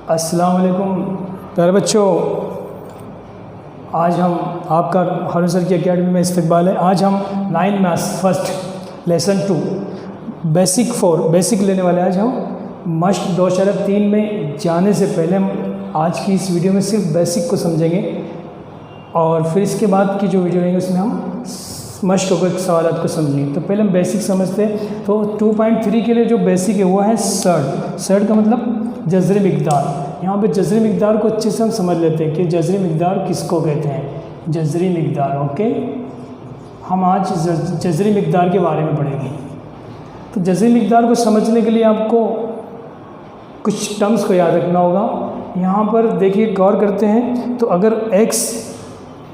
अस्सलाम वालेकुम प्यारे बच्चों, आज हम आपका हारून सर की एकेडमी में इस्तकबाल है। आज हम 9 maths first lesson 2 basic 4 basic लेने वाले। आज हम मस्ट 2.3 में जाने से पहले हम आज की इस वीडियो में सिर्फ बेसिक को समझेंगे और फिर इसके बाद की जो वीडियो रहेंगे उसमें हम मस्ट के सवाल को समझेंगे। तो पहले हम बेसिक समझते हैं। तो 2.3 के लिए जो बेसिक है वो है सर्ड। सर्ड का मतलब जज़री मिक़दार। यहाँ पे जज़री मिक़दार को अच्छे से हम समझ लेते हैं कि जज़री मिक़दार किसको कहते हैं। जज़री मिक़दार, ओके। हम आज जज़री मिक़दार के बारे में पढ़ेंगे। तो जज़री मिक़दार को समझने के लिए आपको कुछ टर्म्स को याद रखना होगा। यहाँ पर देखिए, गौर करते हैं तो अगर x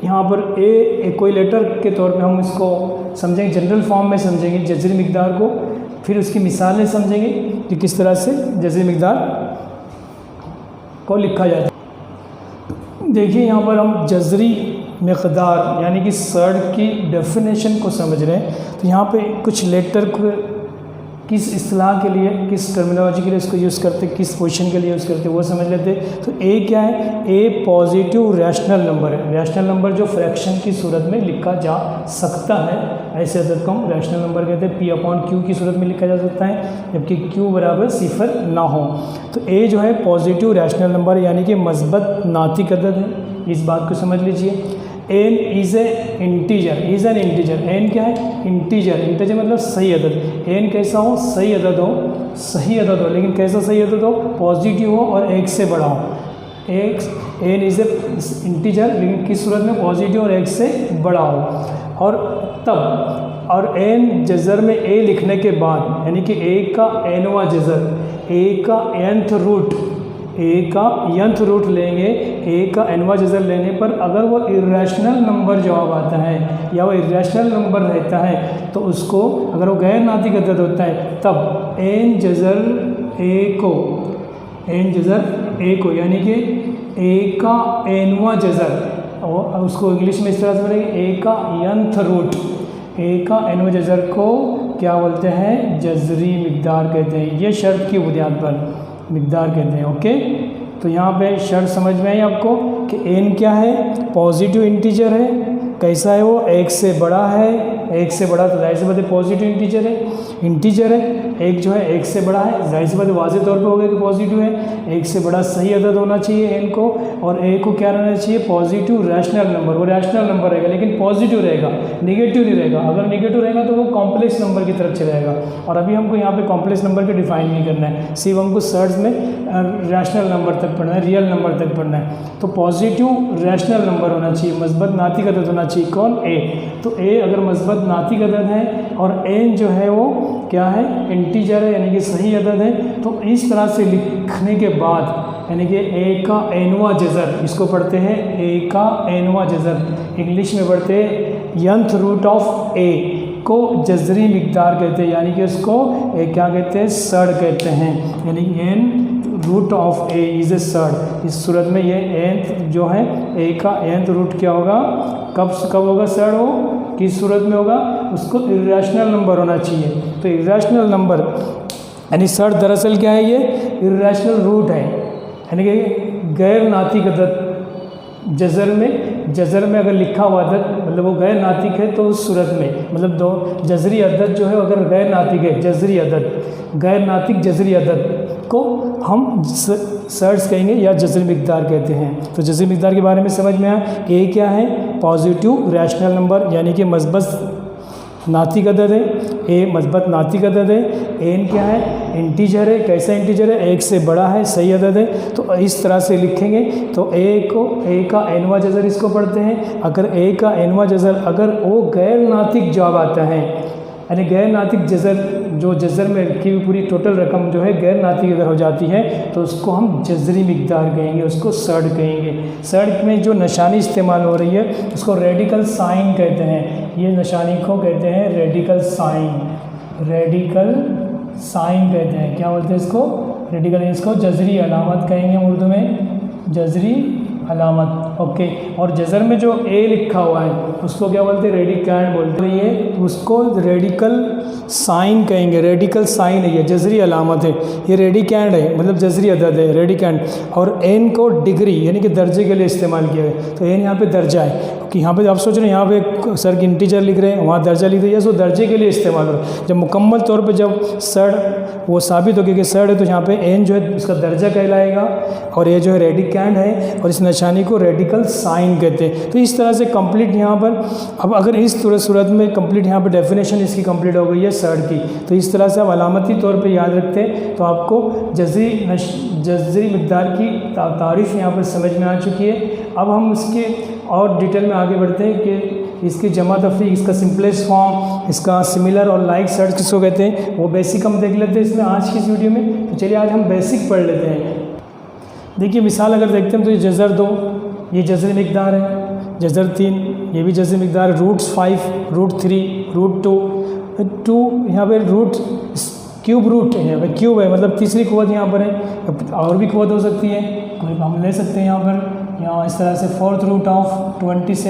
यहाँ पर ए कोई लेटर के तौर पे हम इसको समझेंगे, जनरल फॉर्म में समझेंगे जज़री मिक़दार को, फिर उसकी मिसालें समझेंगे कि किस तरह से जज़री मिक़दार को लिखा जाता है। देखिए यहाँ पर हम जज़री मिक़दार यानी कि सर्ड की डेफिनेशन को समझ रहे हैं। तो यहाँ पे कुछ लेटर को किस इस्तिलाह के लिए, किस टर्मिनोलॉजी के लिए इसको यूज़ करते, किस पोजीशन के लिए यूज़ करते वो समझ लेते। तो ए क्या है? ए पॉजिटिव रैशनल नंबर है। रैशनल नंबर जो फ्रैक्शन की सूरत में लिखा जा सकता है, ऐसे अदद को हम रैशनल नंबर कहते हैं। P/Q की सूरत में लिखा जा सकता है जबकि Q बराबर सिफर ना हो। तो ए जो है पॉजिटिव रैशनल नंबर यानी कि मस्बत नातिक अदद है। इस बात को समझ लीजिए। N is a integer, is n integer. N क्या है? इंटीजर। इंटीजर मतलब सही अदद। एन कैसा हो? सही अदद हो। सही अदद हो, लेकिन कैसा सही अदद हो? पॉजिटिव हो और एक से बड़ा हो। एन इज़ ए इंटीजर, लेकिन किस सूरत में? पॉजिटिव और एक से बड़ा हो। और तब, और एन जज़र में ए लिखने के बाद यानी कि ए का एनवा जज़र, ए का nth रूट, ए का nth रूट लेंगे, ए का एनवा जज़र लेने पर अगर वो इर्रेशनल नंबर जवाब आता है या वो इर्रेशनल नंबर रहता है तो उसको, अगर वो गैर नातिक अदद होता है तब एन जज़र ए को, एन जज़र ए को यानी कि ए का एनवा जज़र, और उसको इंग्लिश में इस तरह से बोलेंगे ए का nth रूट, ए का एनवा जज़र को क्या बोलते हैं? जज़री मिक़दार कहते हैं। ये शर्त की बुनियाद पर मिक़दार कहते हैं, ओके। तो यहाँ पे शर्त समझ में आई आपको कि एन क्या है? पॉजिटिव इंटीजर है। कैसा है वो? एक से बड़ा है। एक से बड़ा तो जाहिर सी बात है पॉजिटिव इंटीजर है। इंटीजर है, एक जो है एक से बड़ा है, जाहिर सी बात है वाज़ेह तौर पे हो गया कि पॉजिटिव है। एक से बड़ा सही अदद होना चाहिए एन को, और ए को क्या रहना चाहिए? Positive rational number. वो रैशनल नंबर रहेगा लेकिन पॉजिटिव रहेगा, नेगेटिव नहीं रहेगा। अगर नेगेटिव रहेगा तो वो कॉम्प्लेक्स नंबर की तरफ चला जाएगा, और अभी हमको यहाँ पे कॉम्प्लेक्स नंबर को डिफाइन नहीं करना है, सिर्फ हमको सर्ड्स में रैशनल नंबर तक पढ़ना है, रियल नंबर तक पढ़ना है। तो पॉजिटिव रैशनल नंबर होना चाहिए, मस्बत नातिक अदद होना चाहिए। कौन? ए। तो ए अगर मस्बत नातिक अदद है और एन जो है वो क्या है? इंटीजर है यानी कि सही अदद है, तो इस तरह से लिखने के बाद यानी कि ए का एनवा जज़र, इसको पढ़ते हैं ए का एनवा जज़र, इंग्लिश में पढ़ते हैं nth रूट ऑफ ए को जज़री मिक़दार कहते हैं, यानी कि उसको क्या कहते हैं? सर्ड कहते हैं। यानी कि n root of a is a surd. इस सूरत में ये nth जो है ए का nth रूट क्या होगा? कब होगा सर्ड? हो किस सूरत में होगा? उसको इर्रेशनल नंबर होना चाहिए। तो इर्रेशनल नंबर यानी सर्ड दरअसल क्या है? ये इर्रेशनल रूट है, यानी कि गैर नातिक अदद। जज़र में अगर लिखा हुआ अदद मतलब वो गैर नातिक है तो उस सूरत में, मतलब दो जज़री अदद जो है अगर गैर नातिक है, जज़री अदद, गैर नातिक जज़री अदद को हम सर्ड्स कहेंगे या जज़री मिक़दार कहते हैं। तो जज़री मिक़दार के बारे में समझ में आया। ए क्या है? पॉजिटिव रैशनल नंबर यानी कि मस्बत नातिक अदद है। ए मस्बत नातिक अदद है। एन क्या है? इंटीजर है। कैसा इंटीजर है? एक से बड़ा है, सही अदद है। तो इस तरह से लिखेंगे। तो ए का एनवा जज़र इसको पढ़ते हैं। अगर ए का एनवा जज़र अगर वो गैर नातिक जवाब आता है, यानी गैर नातिक जज़र, जो जज़र में लिखी हुई पूरी टोटल रकम जो है गैर नातिक अगर हो जाती है तो उसको हम जज़री मिक़दार कहेंगे, उसको सर्ड कहेंगे। सर्ड में जो निशानी इस्तेमाल हो रही है उसको रेडिकल साइन कहते हैं। ये निशानी को कहते हैं रेडिकल साइन। रेडिकल साइन कहते हैं। क्या बोलते हैं इसको? रेडिकल। इसको जज़री अलामत कहेंगे उर्दू में, जज़री अलामत। ओके, और जज़र में जो ए लिखा हुआ है उसको क्या बोलते हैं, रेडिकैंड बोलते हैं। ये उसको रेडिकल साइन कहेंगे, रेडिकल साइन है, ये जजरी अलामत है, ये रेडिकैंड है, मतलब जजरी अदद है, रेडिकैंड। और एन को डिग्री यानी कि दर्जे के लिए इस्तेमाल किया है, तो एन यहाँ पे दर्जा है कि यहाँ पे आप सोच रहे हैं यहाँ पे सर की इंटीजर लिख रहे हैं, वहाँ दर्जा लिख रहे हैं, सो दर्जे के लिए इस्तेमाल हो रहा है। जब मुकम्मल तौर पे जब सड़ वो साबित हो गया कि सड़ है, तो यहाँ पे एन जो है उसका दर्जा कहलाएगा, और ये जो है रेडिकैंड है, और इस निशानी को रेडिकल साइन कहते हैं। तो इस तरह से कंप्लीट यहाँ पर, अब अगर इस सूरत में कंप्लीट यहाँ पर डेफिनेशन इसकी कंप्लीट हो गई है सड़ की, तो इस तरह से आप अलामती तौर पर याद रखते हैं, तो आपको जजरी मिकदार की तारीफ़ यहाँ पर समझ में आ चुकी है। अब हम इसके और डिटेल में आगे बढ़ते हैं कि इसकी जमा तफरीक, इसका सिंपलेस्ट फॉर्म, इसका सिमिलर और लाइक सर्च किसको कहते हैं, वो बेसिक हम देख लेते हैं इसमें आज की इस वीडियो में। तो चलिए आज हम बेसिक पढ़ लेते हैं। देखिए मिसाल अगर देखते हैं तो ये जज़र 2 ये जज़री मिकदार है, जज़र 3 ये भी जज़री मिकदार है, रूट्स 5 रूट 3 रूट 2 यहाँ पर रूट क्यूब रूट है, यहाँ पर क्यूब है, मतलब तीसरी कुव्वत यहाँ पर है, और भी कुव्वत हो सकती है, कोई हम ले सकते हैं यहाँ पर, यहाँ इस तरह से फोर्थ रूट ऑफ 27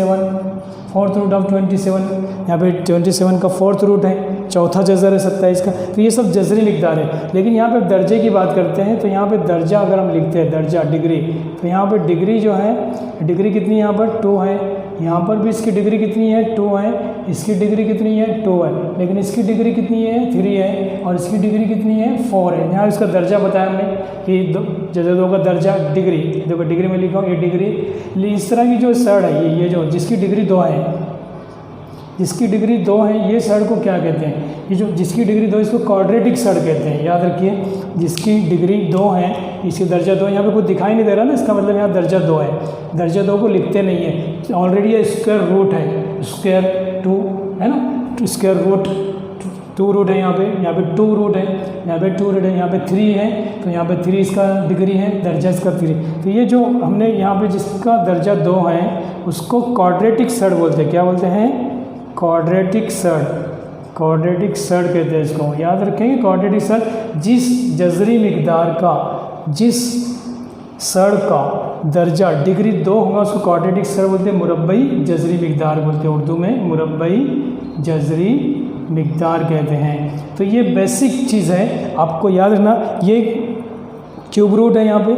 यहाँ पे 27 का फोर्थ रूट है, चौथा जज़र है 27 का। तो ये सब जज़री मिकदार है। लेकिन यहाँ पे दर्जे की बात करते हैं, तो यहाँ पे दर्जा अगर हम लिखते हैं दर्जा डिग्री, तो यहाँ पे डिग्री जो है, डिग्री कितनी यहाँ पर 2 है, यहाँ पर भी इसकी डिग्री कितनी है 2 है, इसकी डिग्री कितनी है 2 है, लेकिन इसकी डिग्री कितनी है 3 है, और इसकी डिग्री कितनी है 4 है। यहाँ इसका दर्जा बताया हमने कि जज़र 2 का दर्जा डिग्री, देखो डिग्री में लिखा हूँ ये डिग्री। इस तरह की जो सड़ है ये जो जिसकी डिग्री 2 है, जिसकी डिग्री 2 है, ये सड़ को क्या कहते हैं, ये जो जिसकी डिग्री 2 इसको क्वाड्रेटिक सड़ कहते हैं। याद रखिए जिसकी डिग्री 2 है, इसकी दर्जा 2, यहाँ पे कुछ दिखाई नहीं दे रहा ना, इसका मतलब यहाँ दर्जा 2 है। दर्जा 2 को लिखते नहीं है, ऑलरेडी ये स्क्वायर रूट है, स्क्वायर 2 है ना, स्क्वायर रूट 2 रूट है, यहाँ पे 2 रूट है, यहाँ पे 2 रूट है, यहाँ पे 3 है, तो यहाँ पे 3 इसका डिग्री है, दर्जा इसका 3। तो ये जो हमने यहाँ पे जिसका दर्जा 2 है उसको क्वाड्रेटिक सड़ बोलते हैं। क्या बोलते हैं, क्वाड्रेटिक सड़, क्वाड्रेटिक सड़ कहते हैं इसको। याद रखेंगे क्वाड्रेटिक सड़, जिस जज़री मिकदार का, जिस सड़ का दर्जा डिग्री 2 होगा उसको क्वाड्रेटिक सड़ बोलते हैं, मुरब्बई जज़री मिकदार बोलते हैं, उर्दू में मुरब्बई जज़री मिकदार कहते हैं। तो ये बेसिक चीज़ है, आपको याद रखना। ये क्यूब रूट है यहाँ पे,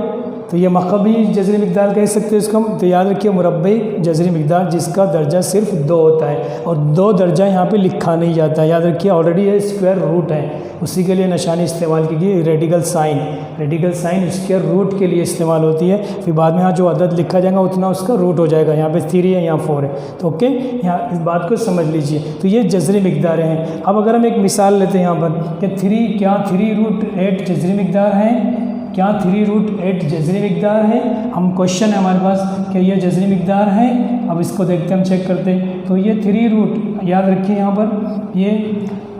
तो ये मकबी जज़री मिकदार कह सकते हैं इसको। तो याद रखिए मुरब्बई जज़री मिकदार जिसका दर्जा सिर्फ 2 होता है, और 2 दर्जा यहाँ पे लिखा नहीं जाता है। याद रखिए ऑलरेडी ये स्क्वायर रूट है, उसी के लिए निशानी इस्तेमाल की गई radical sign. Radical sign square root के लिए इस्तेमाल होती है, फिर बाद में यहाँ जो अदद लिखा जाएगा उतना उसका रूट हो जाएगा। यहाँ पे 3 है, यहाँ 4 है, तो ओके, यहाँ इस बात को समझ लीजिए। तो ये जज़री मिकदार हैं। अब अगर हम एक मिसाल लेते हैं यहाँ पर कि 3 रूट 8 जज़री मिकदार है, क्या 3 रूट 8 जज़री मिकदार है। हम क्वेश्चन है हमारे पास कि ये जज़री मिकदार है। अब इसको देखते हैं, हम चेक करते हैं। तो ये 3 रूट, याद रखिए यहाँ पर ये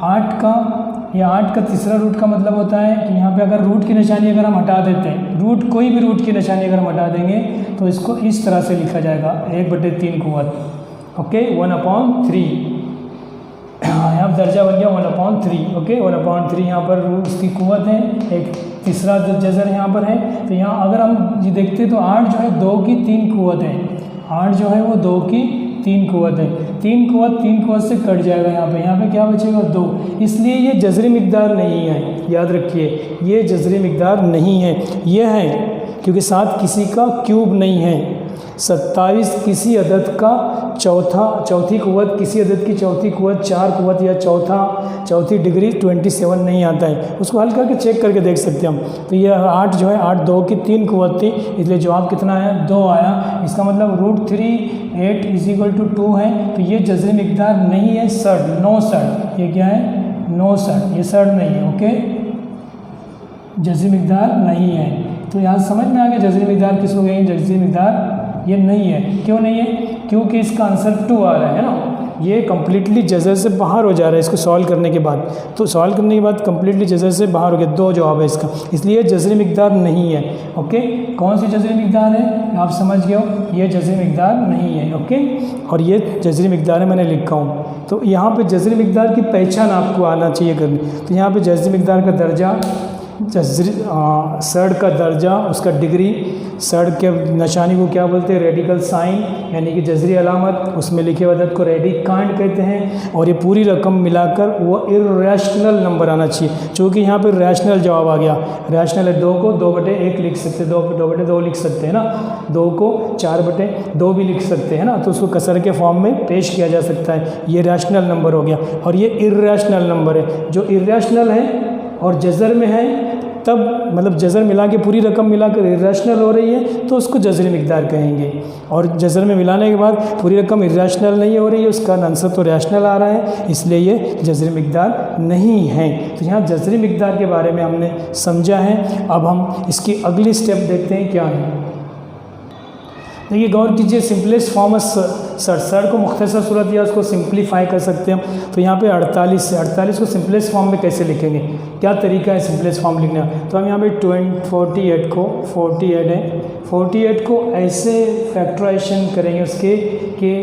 8 का तीसरा रूट का मतलब होता है कि यहाँ पे अगर रूट की निशानी अगर हम हटा देते हैं, रूट कोई भी रूट की निशानी अगर हम हटा देंगे तो इसको इस तरह से लिखा जाएगा 1/3 कुव्वत, ओके, 1/3। यहाँ दर्जा बन गया 1/3, ओके, 1/3 यहाँ पर उसकी कुव्वत है। एक तीसरा जज़र यहाँ पर है। तो यहाँ अगर हम ये देखते हैं तो 8 जो है 2 की 3 कुव्वत है, 8 जो है वो 2 की 3 कुव्वत है। 3 कुव्वत से कट जाएगा यहाँ पे क्या बचेगा 2। इसलिए ये जज़री मिकदार नहीं है, याद रखिए ये जज़री मिकदार नहीं है। ये है क्योंकि साथ किसी का क्यूब नहीं है। 27 किसी अदद का चौथी कुव्वत, किसी अदद की चौथी कुव्वत, 4 कुव्वत या चौथी डिग्री 27 नहीं आता है। उसको हल करके चेक करके देख सकते हैं हम। तो ये 8 जो है 8 2 की 3 कुव्वत थी, इसलिए जवाब कितना आया 2 आया। इसका मतलब √3 8 = 2 है। तो ये जज़री मिकदार नहीं है, सड़, नो सड़। ये क्या है, नो सड़, ये सड़ नहीं है, ओके, जज़री मिकदार नहीं है। तो यहाँ समझ में आ गया जज़री मिकदार किसको कहेंगे, जज़री मिकदार ये नहीं है। क्यों नहीं है, क्योंकि इसका आंसर 2 आ रहा है ना, ये कम्प्लीटली जज़र से बाहर हो जा रहा है इसको सॉल्व करने के बाद। तो सॉल्व करने के बाद कम्प्लीटली जज़र से बाहर हो गया, 2 जवाब है इसका, इसलिए जज़री मिकदार नहीं है, ओके। कौन सी जज़री मिकदार है आप समझ गए हो, ये जज़री मिकदार नहीं है, ओके। और ये जज़री मिकदार है, मैंने लिखा हूँ। तो यहाँ पे जज़री मिकदार की पहचान आपको आना चाहिए करनी। तो यहाँ पे जज़री मिकदार का दर्जा, सड़ का दर्जा, उसका डिग्री, सड़ के निशानी को क्या बोलते हैं, रेडिकल साइन, यानी कि जजरी अलामत, उसमें लिखे हुए अदद को रेडिकांड कहते हैं। और ये पूरी रकम मिलाकर वो इर्रेशनल नंबर आना चाहिए। चूँकि यहाँ पर रैशनल जवाब आ गया, रैशनल है 2 को 2/1 लिख सकते हैं, 2/2 लिख सकते हैं ना, 2 को 4/2 भी लिख सकते हैं ना, तो उसको कसर के फॉर्म में पेश किया जा सकता है। ये रैशनल नंबर हो गया। और ये इर्रेशनल नंबर है, जो इर्रेशनल है और जज़र में है, तब मतलब जज़र मिला के पूरी रकम मिलाकर इर्रेशनल हो रही है तो उसको जज़री मिक़दार कहेंगे। और जज़र में मिलाने के बाद पूरी रकम इर्रेशनल नहीं हो रही है, उसका आंसर तो रैशनल आ रहा है, इसलिए ये जज़री मिक़दार नहीं है। तो यहाँ जज़री मिक़दार के बारे में हमने समझा है। अब हम इसकी अगली स्टेप देखते हैं क्या है। देखिए गौर कीजिए, सिंपलेस्ट फॉर्म सड़ को मुख्तसर सूरत या उसको सिंप्लीफाई कर सकते हैं हम। तो यहाँ पे 48 से 48 को सिंपलेस्ट फॉर्म में कैसे लिखेंगे, क्या तरीका है सिंपलेस्ट फॉर्म लिखने का। तो हम यहाँ पे 48 को 48 है, 48 को ऐसे फैक्टराइजेशन करेंगे उसके कि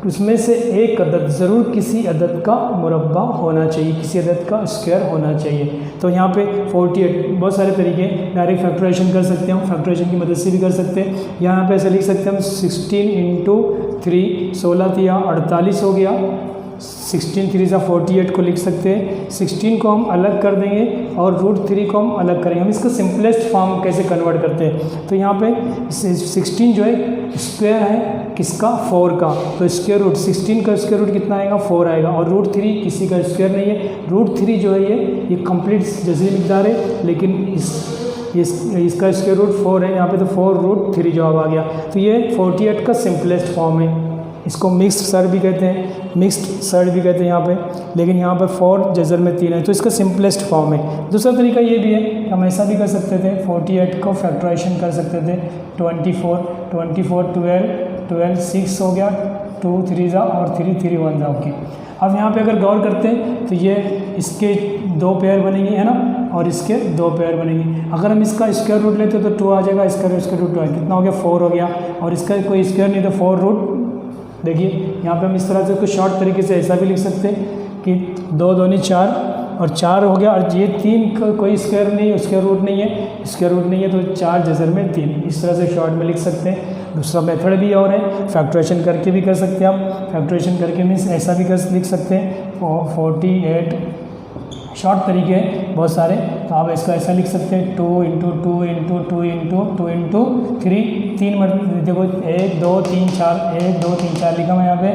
उसमें से एक अदद ज़रूर किसी अदद का मुरब्बा होना चाहिए, किसी अदद का स्क्वायर होना चाहिए। तो यहाँ पे 48 बहुत सारे तरीके, डायरेक्ट फैक्टराइजेशन कर सकते हैं हम, फैक्टराइजेशन की मदद से भी कर सकते हैं। यहाँ पे ऐसे लिख सकते हैं हम 16 × 3, 16 या 48 हो गया, 16 3 × 48 को लिख सकते हैं। 16 को हम अलग कर देंगे और √3 को हम अलग करेंगे। हम इसका सिंपलेस्ट फॉर्म कैसे कन्वर्ट करते हैं, तो यहाँ पे 16 जो है स्क्वायर है किसका, 4 का, तो स्क्वायर रूट 16 का स्क्वायर रूट कितना आएगा, 4 आएगा। और √3 किसी का स्क्वायर नहीं है, √3 जो है ये कंप्लीट जज़री मिक़दार है, लेकिन इसका स्क्वायर रूट 4 है, यहाँ पे तो 4√3 जवाब आ गया। तो ये 48 का सिंपलेस्ट फॉर्म है। इसको मिक्स्ड सड़ भी कहते हैं, मिक्स्ड सड़ भी कहते हैं यहाँ पे, लेकिन यहाँ पर 4 जज़र में 3 है, तो इसका सिंपलेस्ट फॉर्म है। दूसरा तरीका ये भी है, हम ऐसा भी कर सकते थे, 48 को फैक्टराइजेशन कर सकते थे, 24 12 6 हो गया, 2 3 और 3 3 1 ओके। अब यहाँ पे अगर गौर करते हैं तो ये इसके 2 पेयर बनेंगे, है ना, और इसके 2 पेयर बनेंगे। अगर हम इसका स्क्वायर रूट लेते तो 2 आ जाएगा, इसका स्क्वायर रूट 2 है, कितना हो गया, 4 हो गया। और इसका कोई स्क्वायर नहीं तो 4 रूट, देखिए यहाँ पे हम इस तरह से इसको शॉर्ट तरीके से ऐसा भी लिख सकते हैं कि 2 2 4 और 4 हो गया, और ये 3 का कोई स्क्वायर नहीं है, स्क्वायर रूट नहीं है, स्क्वायर रूट नहीं है, तो 4 जज़र में 3, इस तरह से शॉर्ट में लिख सकते हैं। दूसरा मेथड भी और है, फैक्टराइजेशन करके भी कर सकते हैं आप, फैक्टराइजेशन करके मीन्स ऐसा भी लिख सकते हैं, 48 शॉर्ट तरीके हैं बहुत सारे। तो आप इसका ऐसा लिख सकते हैं 2 × 2 × 2 × 2 × 3, 3 मतलब देखो 1 2 3 4, 1 2 3 4 लिखा मैं यहाँ पे,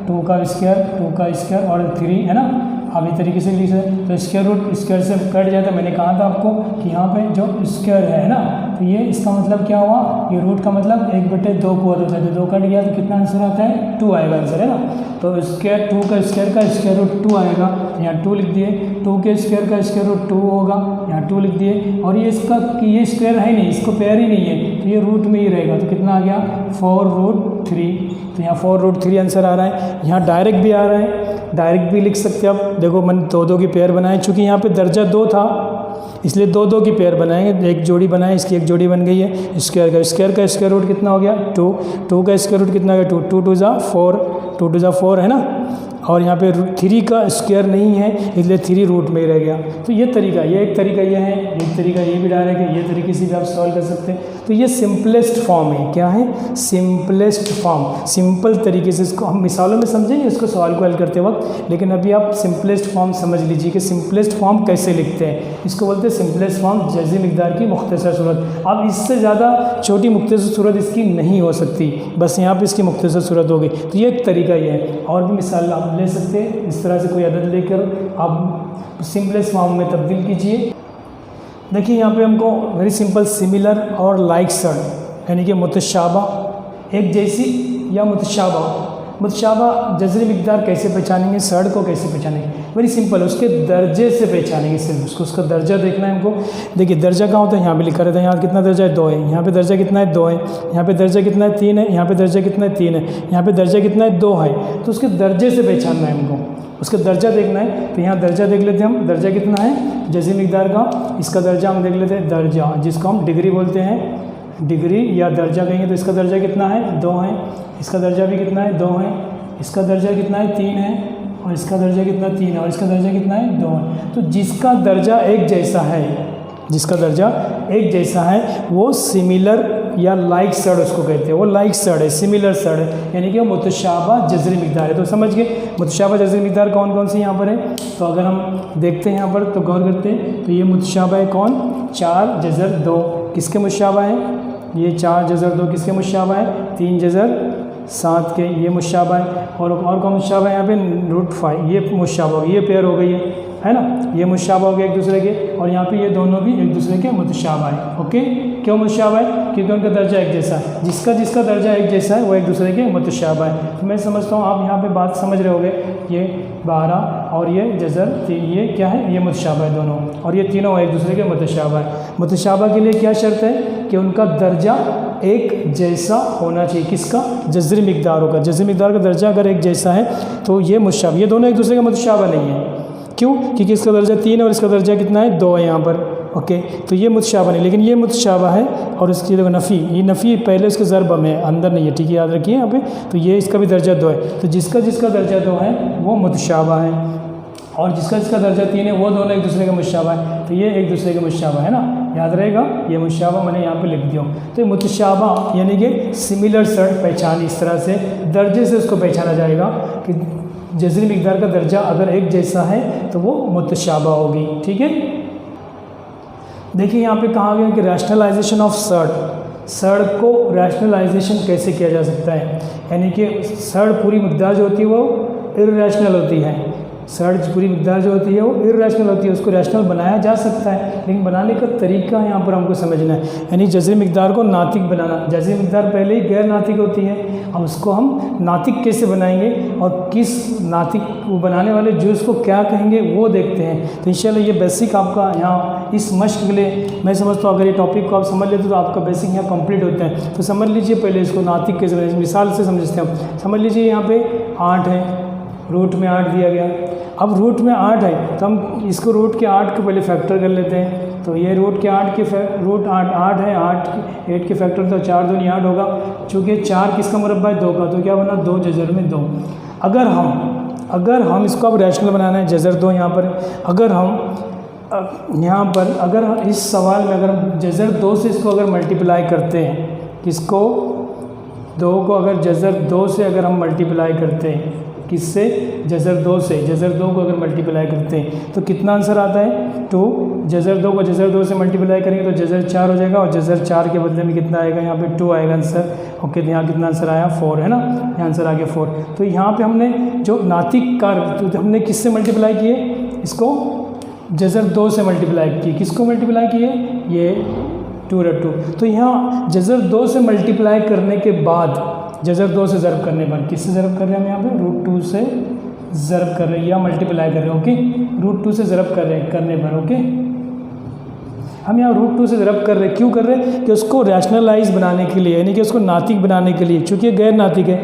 2 का स्क्वायर और 3 है ना। आप इस तरीके से लिख सकते, तो स्क्वायर रूट स्क्वायर से कट जाता है। मैंने कहा था आपको कि यहाँ पे जो स्क्वायर है ना, तो ये इसका मतलब क्या हुआ, ये रूट का मतलब 1/2 को होता है, तो 2 कट गया तो कितना आंसर आता है, 2 आएगा आंसर, है ना। तो स्क्वायर 2 का स्क्वायर रूट 2 आएगा, यहाँ 2 लिख दिए, 2 के स्क्वायर का स्क्वायर रूट 2 होगा, यहाँ 2 लिख दिए। और ये इसका कि ये स्क्वायर है नहीं, इसको पेयर ही नहीं है, तो ये रूट में ही रहेगा, तो कितना आ गया, 4√3। तो यहाँ 4√3 आंसर आ रहा है। यहाँ डायरेक्ट भी आ रहा है, डायरेक्ट भी लिख सकते हैं आप। देखो मैंने 2 की पेयर बनाए, चूँकि यहाँ पे दर्जा 2 था इसलिए 2 की पेयर बनाएंगे, एक जोड़ी बनाए, इसकी एक जोड़ी बन गई है। स्क्वायर का स्क्वायर रूट कितना हो गया, 2 का स्क्वायर रूट कितना हो गया, 2 2 ज़ा 4, 2 2 ज़ा 4 है ना। और यहाँ पे 3 का स्क्वायर नहीं है, इसलिए 3 रूट में ही रह गया। तो ये तरीका, ये एक तरीका ये है, एक तरीका ये भी डायरेक्ट है, ये तरीके से भी आप सॉल्व कर सकते हैं। तो ये सिंपलेस्ट फॉर्म है, क्या है, सिंपलेस्ट फॉर्म, सिंपल तरीके से इसको हम मिसालों में समझेंगे इसको सवाल को हल करते वक्त, लेकिन अभी आप सिंपलेस्ट फॉर्म समझ लीजिए कि सिंपलेस्ट फॉर्म कैसे लिखते हैं। इसको बोलते हैं सिंपलेस्ट फॉर्म, जज़री मिक़दार की मुख्तसर सूरत। अब इससे ज़्यादा छोटी मुख्तसर सूरत इसकी नहीं हो सकती, बस यहाँ पर इसकी मुख्तसर सूरत होगी। तो ये एक तरीका ये है, और भी मिसाल आप ले सकते हैं। इस तरह से कोई अदद लेकर आप सिंपलेस्ट फॉर्म में तब्दील कीजिए। देखिए यहाँ पे हमको वेरी सिंपल, सिमिलर और लाइक सड़, यानी कि मुतशाबा, एक जैसी या मुतशाबा जज़री मिक़दार कैसे पहचानेंगे, सड़ को कैसे पहचानेंगे, वेरी सिंपल, उसके दर्जे से पहचानेंगे। सिर्फ उसका दर्जा देखना है हमको। देखिए दर्जा कहाँ होता है, यहाँ पे लिखा रहता है, यहाँ कितना दर्जा है, 2 है, यहाँ पे दर्जा कितना है, 2 है, यहाँ पे दर्जा कितना है, 3 है, यहाँ पे दर्जा कितना है, 3 है, यहाँ पे दर्जा कितना है, 2 है। तो उसके दर्जे से पहचानना है हमको, उसका दर्जा देखना है। तो यहाँ दर्जा देख लेते हैं हम, दर्जा कितना है जज़री मिक़दार का, इसका दर्जा हम देख लेते हैं, दर्जा जिसको हम डिग्री बोलते हैं, डिग्री या दर्जा कहेंगे। तो इसका दर्जा कितना है, 2 है, इसका दर्जा भी कितना है, 2 है, इसका दर्जा कितना है, 3 है, और इसका दर्जा कितना 3 है और इसका दर्जा कितना है 2 है। तो जिसका दर्जा एक जैसा है, जिसका दर्जा एक जैसा है वो सिमिलर या लाइक सड़ उसको कहते हैं, वो लाइक सड़ है, सिमिलर सड़ है, यानी कि वो मुतशाबा जज़री मिक़दार है। तो समझ गए मुतशाबा जज़री मिक़दार कौन कौन सी यहाँ पर है। तो अगर हम देखते हैं यहाँ पर तो गौर करते हैं तो ये मुतशाबा है कौन 4 जज़र 2 किसके मुतशाबा है, ये 4 जज़र 2 किसके मुतशाबा है 3 जज़र 7 के, ये मुतशाबा है। और कौन मुतशाबा है यहाँ पे √5 ये मुतशाबा हो गई, ये पेयर हो गई है ना, ये मुतशाबा हो गया एक दूसरे के, और यहाँ पे ये दोनों भी एक दूसरे के मुतशाबा है। ओके, क्यों मुतशाबा है, क्योंकि उनका दर्जा एक जैसा है, जिसका जिसका दर्जा एक जैसा है वो एक दूसरे के मुतशाबा है। तो मैं समझता हूँ आप यहाँ पे बात समझ रहे होगे, ये 12 और ये जज़र 3 ये क्या है, ये मुतशाबा है दोनों, और ये तीनों एक दूसरे के मुतशाबा है। मुतशाबा के लिए क्या शर्त है कि उनका दर्जा एक जैसा होना चाहिए, किसका जज़री मिक़दारों का, जज़री मिक़दार का दर्जा अगर एक जैसा है तो ये मुतशाबा, ये दोनों एक दूसरे के मुतशाबा नहीं है। क्यों, क्योंकि इसका दर्जा 3 है और इसका दर्जा कितना है 2 है यहाँ पर। ओके, तो ये मुतशाबा नहीं, लेकिन ये मुतशाबा है। और इसकी देखो नफ़ी, ये नफ़ी पहले इसके ज़रब में है, अंदर नहीं है, ठीक है, याद रखिए यहाँ पे। तो ये इसका भी दर्जा 2 है, तो जिसका जिसका दर्जा 2 है वो मुतशाबा है, और जिसका जिसका दर्जा 3 है वो दोनों एक दूसरे के मुतशाबा है। तो ये एक दूसरे के मुतशाबा है ना, याद रहेगा, ये मुतशाबा मैंने यहाँ पे लिख दिया। तो मुतशाबा यानी कि सिमिलर सर्ट पहचान, इस तरह से दर्जे से उसको पहचाना जाएगा कि जज़री मिक़दार का दर्जा अगर एक जैसा है तो वो मुतशाबा होगी। ठीक है, देखिए यहाँ पे कहा गया कि रैशनलाइजेशन ऑफ सड़ को रैशनलाइजेशन कैसे किया जा सकता है, यानी कि सड़ पूरी मिक़दार जो होती है वो इर्रेशनल होती है, सड़ पूरी मिक़दार जो होती है वो इर्रेशनल होती है, उसको रैशनल बनाया जा सकता है, लेकिन बनाने का तरीका यहाँ पर हमको समझना है। यानी जज़री मिक़दार को नातिक बनाना, जज़री मिक़दार पहले ही गैर नातिक होती है, अब उसको हम नातिक कैसे बनाएंगे और किस नातिक को बनाने वाले जुज़ को क्या कहेंगे वो देखते हैं। तो इंशाल्लाह ये बेसिक आपका यहाँ इस मश्क के लिए मैं समझता हूँ, अगर ये टॉपिक को आप समझ लेते तो आपका बेसिक यहाँ कंप्लीट होता है। तो समझ लीजिए पहले इसको नातिक कैसे बनाए, मिसाल से समझते हैं हम। समझ लीजिए यहाँ पे 8 है, रूट में 8 दिया गया, अब रूट में 8 है तो हम इसको रूट के 8 को पहले फैक्टर कर लेते हैं। तो ये रूट के 8 के रूट 8 है, 8 के फैक्टर तो 4 दूनी 8 होगा, चूँकि 4 किसका मुरब्बा है 2 का, तो क्या बना 2 जज़र में 2। अगर हम इसको अब रैशनल बनाना है, जज़र 2 यहाँ पर, अगर हम यहाँ पर अगर इस सवाल में अगर हम जज़र 2 से इसको अगर मल्टीप्लाई करते हैं, किसको 2 को अगर जज़र 2 से अगर हम मल्टीप्लाई करते हैं, किससे जज़र 2 से, जज़र 2 को अगर मल्टीप्लाई करते हैं तो कितना आंसर आता है 2। जज़र 2 को जज़र 2 से मल्टीप्लाई करेंगे तो जज़र 4 हो जाएगा, और जज़र 4 के बदले में कितना आएगा यहाँ पे 2 आएगा आंसर। ओके, तो यहाँ कितना आंसर आया 4 है ना, यहाँ आंसर आ गया 4। तो यहाँ पे हमने जो नातिक कार तो हमने किससे मल्टीप्लाई किए, इसको जज़र 2 से मल्टीप्लाई किए, किसको मल्टीप्लाई किए, ये 2 तो यहाँ जज़र 2 से मल्टीप्लाई करने के बाद, जज़र 2 से ज़रब करने पर, किससे ज़रब कर रहे हैं हम यहाँ पे √2 से ज़रब कर रहे हैं या मल्टीप्लाई कर रहे हैं। ओके, √2 से ज़रब कर रहे हैं करने पर। ओके, हम यहाँ √2 से ज़रब कर रहे हैं, क्यों कर रहे हैं कि उसको रैशनलाइज बनाने के लिए, यानी कि उसको नातिक बनाने के लिए, चूँकि गैर नातिक है,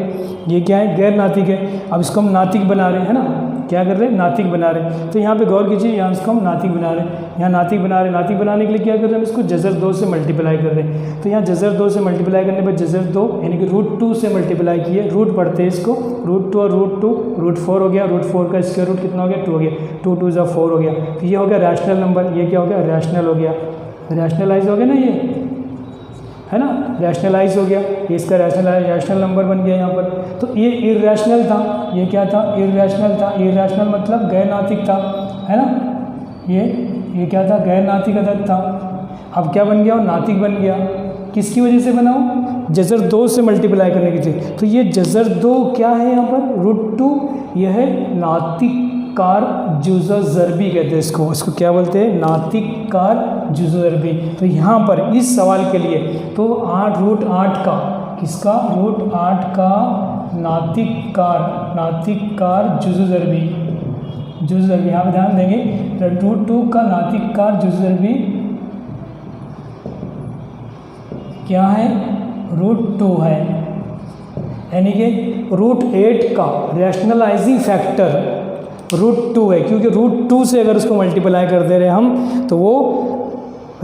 ये क्या है गैर नातिक है, अब इसको हम नातिक बना रहे हैं, है ना, क्या कर रहे हैं नातिक बना रहे हैं। तो यहाँ पे गौर कीजिए, यहाँ इसको हम नातिक बना रहे हैं, यहाँ नातिक बना रहे हैं, नातिक बनाने के लिए क्या कर रहे हैं हम इसको जज़र 2 से मल्टीप्लाई कर रहे हैं। तो यहाँ जज़र 2 से मल्टीप्लाई करने पर जज़र 2 यानी कि √2 से मल्टीप्लाई किए, रूट पढ़ते हैं इसको, √2 और √2 √4 हो गया, √4 का स्क्वायर रूट कितना हो गया 2 हो गया, 2 2 ज़ा 4 हो गया। तो ये हो गया रैशनल नंबर, ये क्या हो गया रैशनल हो गया, रैशनलाइज हो गया ना, ये है ना, रैशनलाइज हो गया, ये इसका रैशनल नंबर बन गया यहाँ पर। तो ये इर्रेशनल था, ये क्या था इर्रेशनल था, इर्रेशनल मतलब गैर नातिक था, है ना, ये क्या था गैर नातिक अदद था। अब क्या बन गया, नातिक बन गया, किसकी वजह से बना हो, जज़र 2 से मल्टीप्लाई करने की थी। तो ये जज़र 2 क्या है यहाँ पर √2, यह है नातिक कार जुज़ ज़रबी कहते हैं इसको क्या बोलते हैं, नातिक कार जुज़ ज़रबी। तो यहाँ पर इस सवाल के लिए तो 8 √8 का, किसका √8 का नातिक कार जुज़ ज़रबी, यहाँ पर ध्यान देंगे, √2 का नातिक कार जुज़ ज़रबी क्या है √2 है, यानी कि √8 का रैशनलाइजिंग फैक्टर √2 है, क्योंकि √2 से अगर उसको मल्टीप्लाई कर दे रहे हम तो वो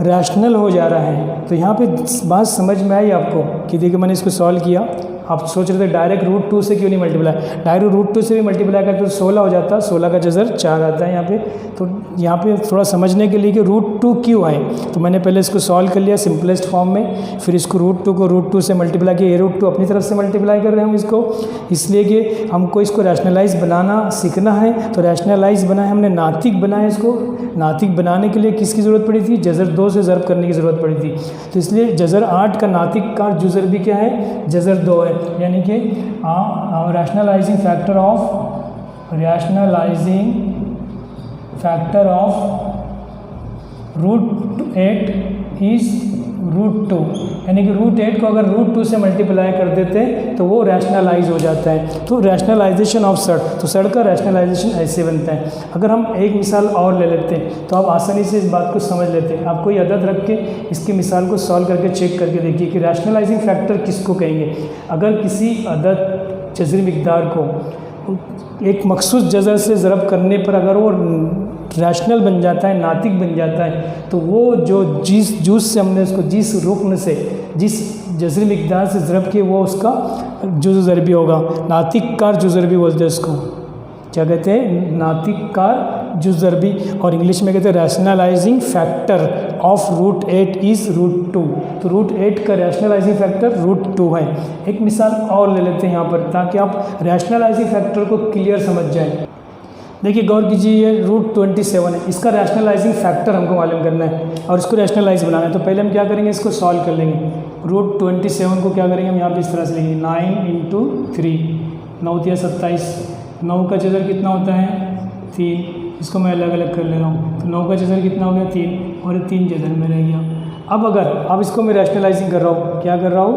रैशनल हो जा रहा है। तो यहाँ पे बात समझ में आई आपको कि देखिए मैंने इसको सॉल्व किया, आप सोच रहे थे डायरेक्ट √2 से क्यों नहीं मल्टीप्लाई, डायरेक्ट √2 से भी मल्टीप्लाई करते तो 16 हो जाता, 16 का जज़र 4 आता है यहाँ पे। तो यहाँ पे थोड़ा समझने के लिए कि √2 क्यों आए, तो मैंने पहले इसको सॉल्व कर लिया सिंपलेस्ट फॉर्म में, फिर इसको √2 को √2 से मल्टीप्लाई किया, ये √2 अपनी तरफ से मल्टीप्लाई कर रहे हैं हम इसको, इसलिए कि हमको इसको रैशनलाइज बनाना सीखना है। तो रैशनलाइज बनाए हमने, नातिक बनाया इसको, नातिक बनाने के लिए किसकी ज़रूरत पड़ी थी, जज़र 2 से ज़रब करने की ज़रूरत पड़ी थी। तो इसलिए जज़र 8 का नातिक का जुज़र भी क्या है, जज़र 2 है, यानी कि रैशनलाइजिंग फैक्टर ऑफ √8 इज़ √2, यानी कि √8 को अगर √2 से मल्टीप्लाई कर देते तो वो रैशनलाइज हो जाता है। तो रैशनलाइजेशन ऑफ सड़, तो सड़ का रैशनलाइजेशन ऐसे बनता है। अगर हम एक मिसाल और ले लेते हैं तो आप आसानी से इस बात को समझ लेते हैं। आप कोई अदद रख के इसकी मिसाल को सॉल्व करके चेक करके देखिए कि रैशनलाइजिंग फैक्टर किसको कहेंगे। अगर किसी अदद जज़री मिक़दार को एक मखसूस जज़र से ज़रब करने पर अगर वो रैशनल बन जाता है, नातिक बन जाता है, तो वो जो जिस जूस से हमने उसको, जिस रुकन से, जिस जज़री मिक़दार से ज़रब किए, वो उसका जुज़ ज़रबी होगा। नातिक कार जुज़ ज़रबी बोलते हैं उसको, क्या कहते हैं, नातिक कार जुज़ ज़रबी, और इंग्लिश में कहते हैं रैशनलाइजिंग फैक्टर ऑफ √8 इज़ √2। तो √8 का रैशनलाइजिंग फैक्टर √2 है। एक मिसाल और ले लेते हैं यहाँ पर, ताकि आप रैशनलाइजिंग फैक्टर को क्लियर समझ जाएं। देखिए गौर कीजिए, ये √27 है, इसका रैशनलाइजिंग फैक्टर हमको मालूम करना है और इसको रैशनलाइज बनाना है। तो पहले हम क्या करेंगे, इसको सॉल्व कर लेंगे। √27 को क्या करेंगे हम यहाँ पे इस तरह से लेंगे, 9 × 3, 9 × 27, 9 का जज़र कितना होता है, 3, इसको मैं अलग अलग कर ले रहा हूँ। तो 9 का जज़र कितना हो गया, 3, और 3 जज़र में रह गया। अब इसको मैं रैशनलाइजिंग कर रहा हूँ, क्या कर रहा हूँ,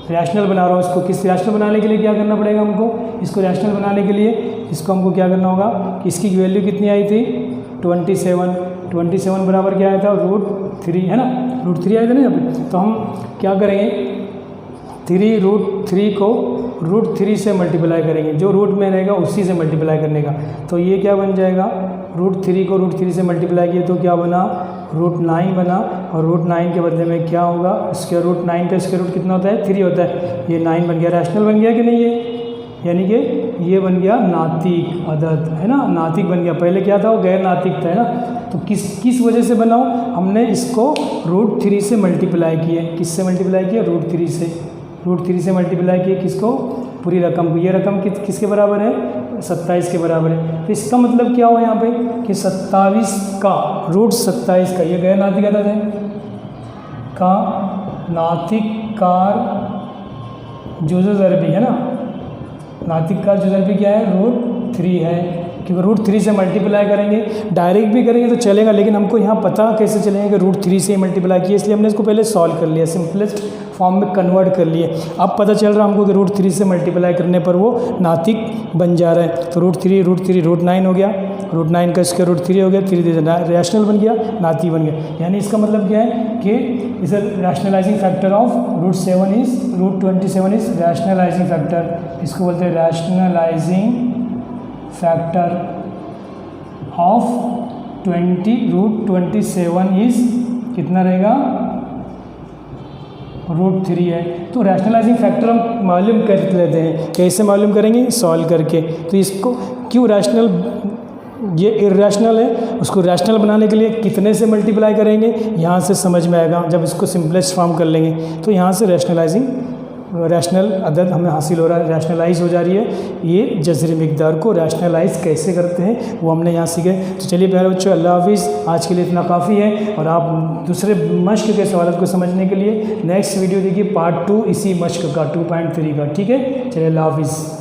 रैशनल बना रहा हूँ इसको। किस रैशनल बनाने के लिए क्या करना पड़ेगा हमको, इसको रैशनल बनाने के लिए इसको हमको क्या करना होगा कि इसकी वैल्यू कितनी आई थी, 27 बराबर क्या आया था, √3 है ना, √3 आया था ना यहाँ पे। तो हम क्या करेंगे, 3√3 को √3 से मल्टीप्लाई करेंगे, जो रूट में रहेगा उसी से मल्टीप्लाई करने का। तो ये क्या बन जाएगा, √3 को √3 से मल्टीप्लाई किए तो क्या बना, √9 बना, और √9 के बदले में क्या होगा, स्क्वायर रूट 9 का स्क्वायर रूट कितना होता है, 3 होता है। ये 9 बन गया, रैशनल बन गया कि नहीं, ये यानी कि ये बन गया नातिक अदद, है ना, नातिक बन गया। पहले क्या था, वो गैर नातिक था, है ना। तो किस वजह से बनाओ, हमने इसको √3 से मल्टीप्लाई किए। किससे मल्टीप्लाई किया, √3 से, √3 से मल्टीप्लाई किए किसको, पूरी रकम को। ये रकम किसके बराबर है, 27 के बराबर है। तो इसका मतलब क्या हुआ यहाँ पे कि 27 का √27 का, ये गैर नातिक अदद है, का नातिक कार जुज़ ज़रबी, है ना, नातिक का जुज़ ज़रबी क्या है, √3 है, क्योंकि √3 से मल्टीप्लाई करेंगे, डायरेक्ट भी करेंगे तो चलेगा, लेकिन हमको यहाँ पता कैसे चलेगा कि √3 से ही मल्टीप्लाई किया, इसलिए हमने इसको पहले सॉल्व कर लिया, सिंपलेस्ट फॉर्म में कन्वर्ट कर लिए। अब पता चल रहा है हमको कि √3 से मल्टीप्लाई करने पर वो नातिक बन जा रहा है। तो √9 हो गया, √9 का स्क्वायर √3 हो गया, 3 रैशनल बन गया, नातिक बन गया। यानी इसका मतलब क्या है कि इस rationalising factor of √27 is rationalising factor, इसको बोलते हैं रैशनलाइजिंग फैक्टर ऑफ √27 इज़ कितना रहेगा, √3 है। तो रैशनलाइजिंग फैक्टर हम मालूम कर लेते हैं, कैसे मालूम करेंगे, सॉल्व करके। तो इसको क्यों रैशनल, ये इर्रेशनल है, उसको रैशनल बनाने के लिए कितने से मल्टीप्लाई करेंगे, यहाँ से समझ में आएगा जब इसको सिंपलेस्ट फॉर्म कर लेंगे। तो यहाँ से रैशनल अदद हमें हासिल हो रहा है, रैशनलाइज हो जा रही है। ये जज़री मिक़दार को रैशनलाइज कैसे करते हैं वो हमने यहाँ सीखे। तो चलिए प्यारे बच्चों, अल्लाह हाफिज़, आज के लिए इतना काफ़ी है। और आप दूसरे मश्क के सवालों को समझने के लिए नेक्स्ट वीडियो देखिए, पार्ट 2 इसी मश्क का 2.3 का, ठीक है। चलिए अल्लाह हाफिज़।